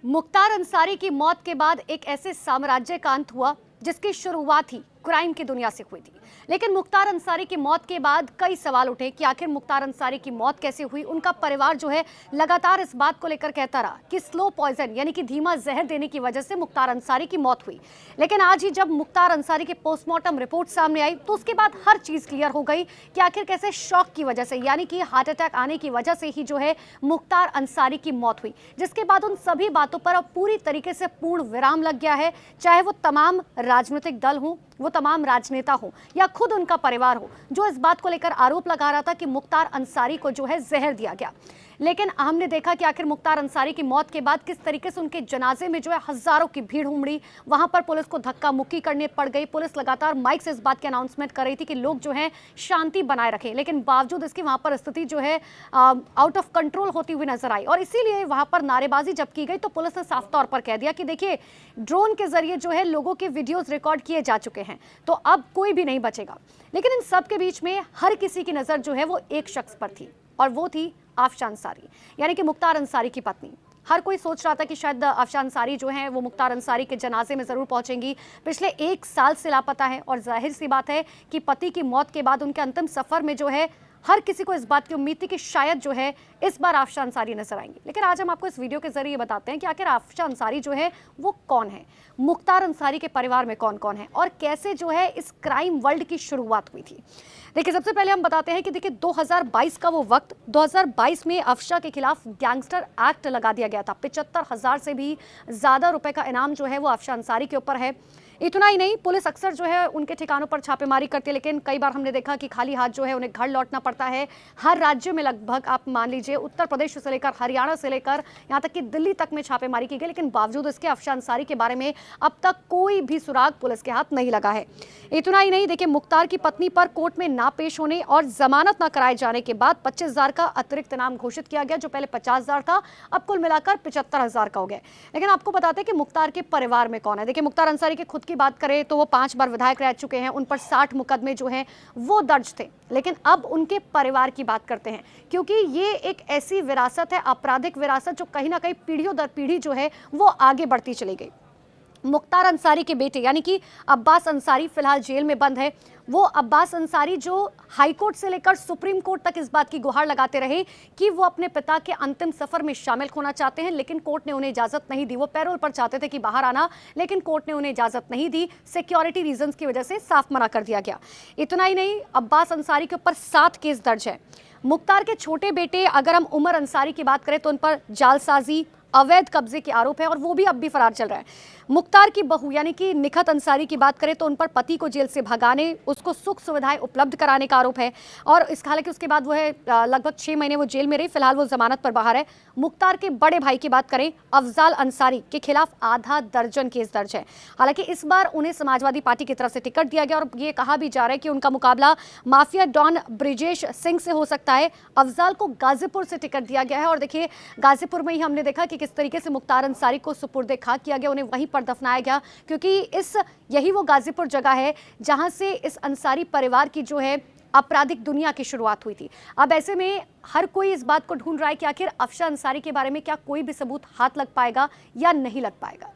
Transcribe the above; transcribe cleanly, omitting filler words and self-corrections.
मुख्तार अंसारी की मौत के बाद एक ऐसे साम्राज्य का अंत हुआ जिसकी शुरुआत ही क्राइम की दुनिया से हुई थी। लेकिन मुख्तार अंसारी की मौत के बाद कई सवाल उठे कि आखिर मुख्तार अंसारी की मौत कैसे हुई। उनका परिवार जो है लगातार इस बात को लेकर कहता रहा कि स्लो पॉइजन यानी कि धीमा जहर देने की वजह से मुख्तार अंसारी की मौत हुई। लेकिन आज ही जब मुख्तार अंसारी की पोस्टमार्टम रिपोर्ट सामने आई तो उसके बाद हर चीज क्लियर हो गई कि आखिर कैसे शॉक की वजह से यानी कि हार्ट अटैक आने की वजह से ही जो है मुख्तार अंसारी की मौत हुई। जिसके बाद उन सभी बातों पर अब पूरी तरीके से पूर्ण विराम लग गया है, चाहे वो तमाम राजनीतिक दल हों, वो तमाम राजनेता हो या खुद उनका परिवार हो, जो इस बात को लेकर आरोप लगा रहा था कि मुख्तार अंसारी को जो है जहर दिया गया। लेकिन हमने देखा कि आखिर मुख्तार अंसारी की मौत के बाद किस तरीके से उनके जनाजे में जो है हजारों की भीड़ उमड़ी। वहां पर पुलिस को धक्का मुक्की करने पड़ गई। पुलिस लगातार माइक से इस बात की अनाउंसमेंट कर रही थी कि लोग जो है शांति बनाए रखें, लेकिन बावजूद इसकी वहां पर स्थिति जो है आउट ऑफ कंट्रोल होती हुई नजर आई। और इसीलिए वहां पर नारेबाजी जब की गई तो पुलिस ने साफ तौर पर कह दिया कि देखिए, ड्रोन के जरिए जो है लोगों के वीडियोज रिकॉर्ड किए जा चुके हैं, तो अब कोई भी नहीं बचेगा। लेकिन इन सब के बीच में हर किसी की नजर जो है वो एक शख्स पर थी, और वो थी आफशा अंसारी, यानी कि मुख्तार अंसारी की पत्नी। हर कोई सोच रहा था कि शायद आफशा अंसारी जो है वो मुख्तार अंसारी के जनाजे में जरूर पहुंचेंगी। पिछले 1 साल से लापता है और जाहिर सी बात है कि पति की मौत के बाद उनके अंतिम सफर में जो है हर किसी को इस बात की उम्मीद थी कि शायद जो है इस बार आफशा अंसारी नजर आएंगी। लेकिन आज हम आपको इस वीडियो के जरिए बताते हैं कि आखिर आफशा अंसारी जो है वो कौन है, मुख्तार अंसारी के परिवार में कौन कौन है और कैसे जो है इस क्राइम वर्ल्ड की शुरुआत हुई थी। देखिए, सबसे पहले हम बताते हैं कि देखिए 2022 का वो वक्त, 2022 में आफशा के खिलाफ गैंगस्टर एक्ट लगा दिया गया था। 75,000 से भी ज्यादा रुपए का इनाम जो है वो आफशा अंसारी के ऊपर है। इतना ही नहीं, पुलिस अक्सर जो है उनके ठिकानों पर छापेमारी करती है, लेकिन कई बार हमने देखा कि खाली हाथ जो है उन्हें घर लौटना पड़ता है। हर राज्य में लगभग आप मान लीजिए उत्तर प्रदेश से लेकर हरियाणा से लेकर यहाँ तक कि दिल्ली तक में छापेमारी की गई, लेकिन बावजूद इसके आफशा अंसारी के बारे में अब तक कोई भी सुराग पुलिस के हाथ नहीं लगा है। इतना ही नहीं, देखिए मुख्तार की पत्नी पर कोर्ट में ना पेश होने और जमानत न कराए जाने के बाद 25,000 का अतिरिक्त इनाम घोषित किया गया, जो पहले 50,000 था, अब कुल मिलाकर 75,000 का हो गया। लेकिन आपको बताते हैं कि मुख्तार के परिवार में कौन है। देखिए, मुख्तार अंसारी के खुद की बात करें तो वो 5 बार विधायक रह चुके हैं, उन पर 60 मुकदमे जो हैं वो दर्ज थे। लेकिन अब उनके परिवार की बात करते हैं, क्योंकि ये एक ऐसी विरासत है, आपराधिक विरासत, जो कहीं ना कहीं पीढ़ियों दर पीढ़ी जो है वो आगे बढ़ती चली गई। मुख्तार अंसारी के बेटे यानी कि अब्बास अंसारी फिलहाल जेल में बंद है। वो अब्बास अंसारी जो हाई कोर्ट से लेकर सुप्रीम कोर्ट तक इस बात की गुहार लगाते रहे कि वो अपने पिता के अंतिम सफर में शामिल होना चाहते हैं, लेकिन कोर्ट ने उन्हें इजाजत नहीं दी। वो पैरोल पर चाहते थे कि बाहर आना, लेकिन कोर्ट ने उन्हें इजाजत नहीं दी। सिक्योरिटी रीजंस की वजह से साफ मना कर दिया गया। इतना ही नहीं, अब्बास अंसारी के ऊपर 7 केस दर्ज है। मुख्तार के छोटे बेटे अगर हम उमर अंसारी की बात करें तो उन पर जालसाजी, अवैध कब्जे के आरोप है और वो भी अब भी फरार चल रहा है। मुख्तार की बहू यानी कि निखत अंसारी की बात करें तो उन पर पति को जेल से भगाने, उसको सुख सुविधाएं उपलब्ध कराने का आरोप है। और इस हालांकि उसके बाद वो है लगभग 6 महीने वो जेल में रही, फिलहाल वो जमानत पर बाहर है। मुख्तार के बड़े भाई की बात करें, अफजाल अंसारी के खिलाफ आधा दर्जन केस दर्ज है। हालांकि इस बार उन्हें समाजवादी पार्टी की तरफ से टिकट दिया गया और ये कहा भी जा रहा है कि उनका मुकाबला माफिया डॉन ब्रिजेश सिंह से हो सकता है। अफजाल को गाजीपुर से टिकट दिया गया है और देखिए गाजीपुर में ही हमने देखा कि किस तरीके से मुख्तार अंसारी को सुपुर्दे खाक किया गया, उन्हें वहीं पर दफनाया गया, क्योंकि यही वो गाजीपुर जगह है जहां से इस अंसारी परिवार की जो है आपराधिक दुनिया की शुरुआत हुई थी। अब ऐसे में हर कोई इस बात को ढूंढ रहा है कि आखिर आफशा अंसारी के बारे में क्या कोई भी सबूत हाथ लग पाएगा या नहीं लग पाएगा।